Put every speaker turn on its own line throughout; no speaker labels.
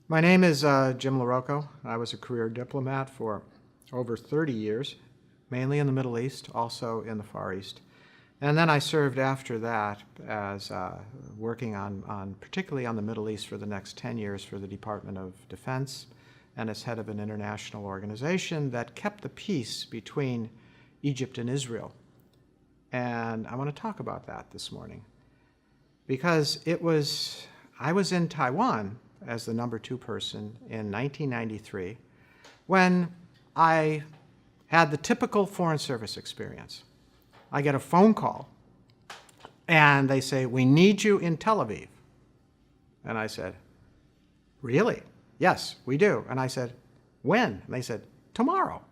My name is Jim Larocco. I was a career diplomat for over 30 years, mainly in the Middle East, also in the Far East. And then I served after that as working particularly on the Middle East for the next 10 years for the Department of Defense and as head of an international organization that kept the peace between Egypt and Israel. And I want to talk about that this morning because I was in Taiwan as the number 2 person in 1993 when I had the typical Foreign Service experience. I get a phone call and they say, "We need you in Tel Aviv." And I said, "Really?" "Yes, we do." And I said, "When?" And they said, "Tomorrow."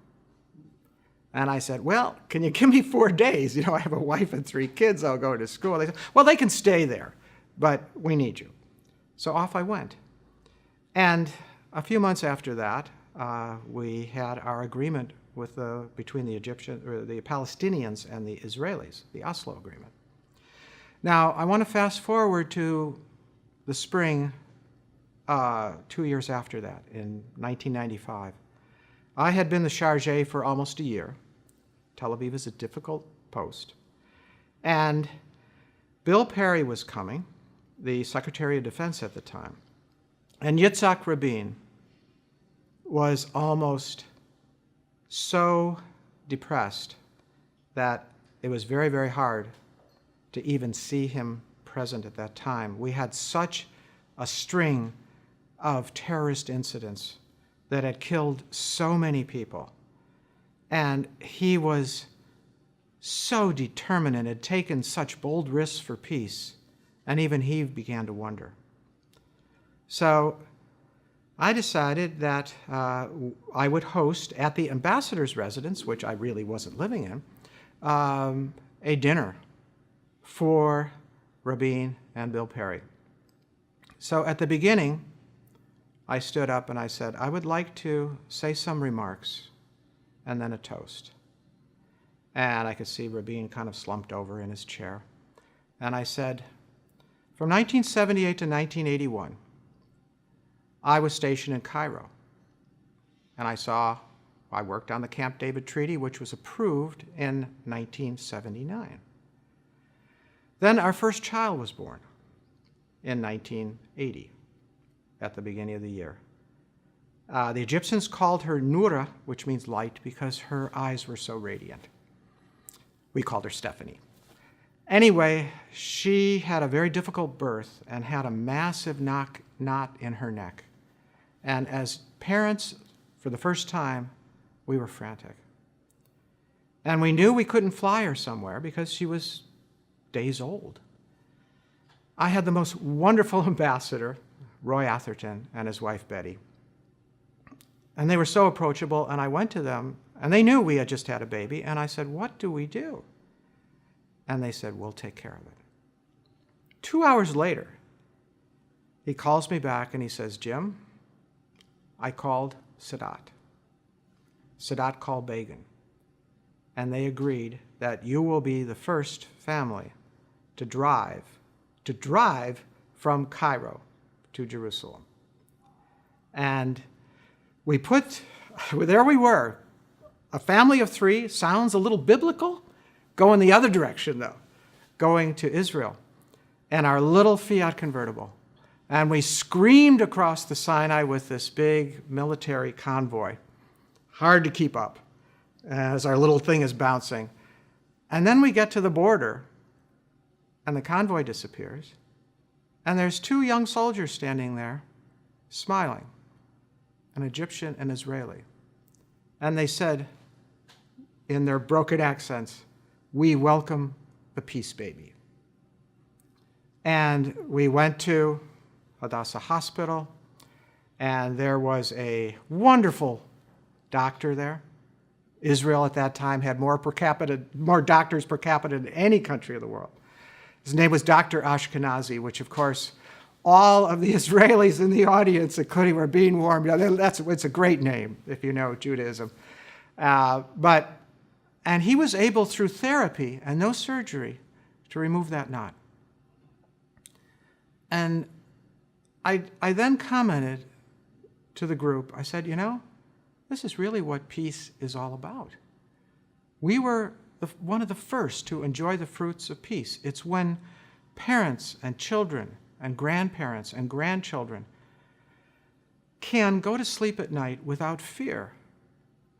And I said, "Well, can you give me 4 days? I have a wife and 3 kids. I'll go to school." They said, "Well, they can stay there, but we need you." So off I went. And a few months after that, we had our agreement between the Palestinians and the Israelis, the Oslo Agreement. Now, I want to fast forward to the spring 2 years after that, in 1995. I had been the chargé for almost a year. Tel Aviv is a difficult post. And Bill Perry was coming, the Secretary of Defense at the time. And Yitzhak Rabin was almost so depressed that it was very, very hard to even see him present at that time. We had such a string of terrorist incidents that had killed so many people. And he was so determined and had taken such bold risks for peace, and even he began to wonder. So I decided that I would host at the ambassador's residence, which I really wasn't living in, a dinner for Rabin and Bill Perry. So at the beginning, I stood up and I said, "I would like to say some remarks and then a toast." And I could see Rabin kind of slumped over in his chair. And I said, "From 1978 to 1981, I was stationed in Cairo, and I worked on the Camp David Treaty, which was approved in 1979. Then our first child was born in 1980, at the beginning of the year. The Egyptians called her Noura, which means light, because her eyes were so radiant. We called her Stephanie. Anyway, she had a very difficult birth and had a massive knot in her neck. And as parents, for the first time, we were frantic. And we knew we couldn't fly her somewhere because she was days old. I had the most wonderful ambassador, Roy Atherton, and his wife, Betty. And they were so approachable, and I went to them, and they knew we had just had a baby, and I said, "What do we do?" And they said, "We'll take care of it." 2 hours later, he calls me back and he says, "Jim, I called Sadat. Sadat called Begin. And they agreed that you will be the first family to drive from Cairo to Jerusalem." And there we were, a family of 3, sounds a little biblical, going the other direction though, going to Israel, and our little Fiat convertible. And we screamed across the Sinai with this big military convoy. Hard to keep up as our little thing is bouncing. And then we get to the border, and the convoy disappears, and there's 2 young soldiers standing there, smiling, an Egyptian and Israeli. And they said, in their broken accents, "We welcome the peace baby." And we went to Hadassah Hospital, and there was a wonderful doctor there. Israel at that time had more doctors per capita than any country of the world. His name was Dr. Ashkenazi, which of course all of the Israelis in the audience, including were being warmed. It's a great name if you know Judaism. And he was able, through therapy and no surgery, to remove that knot. And I then commented to the group, I said, this is really what peace is all about. We were one of the first to enjoy the fruits of peace. It's when parents and children and grandparents and grandchildren can go to sleep at night without fear,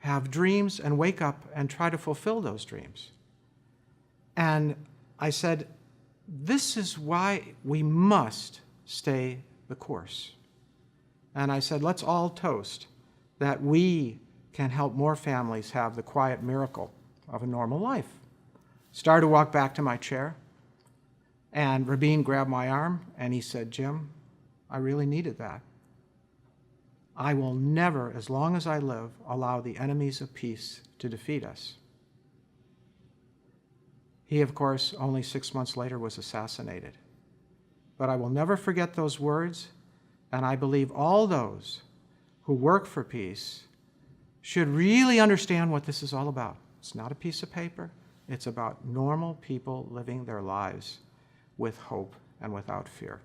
have dreams and wake up and try to fulfill those dreams. And I said, this is why we must stay the course. And I said, let's all toast that we can help more families have the quiet miracle of a normal life. Started to walk back to my chair, and Rabin grabbed my arm, and he said, Jim, I really needed that. I will never, as long as I live, allow the enemies of peace to defeat us. He, of course, only 6 months later was assassinated. But I will never forget those words, and I believe all those who work for peace should really understand what this is all about. It's not a piece of paper. It's about normal people living their lives with hope and without fear.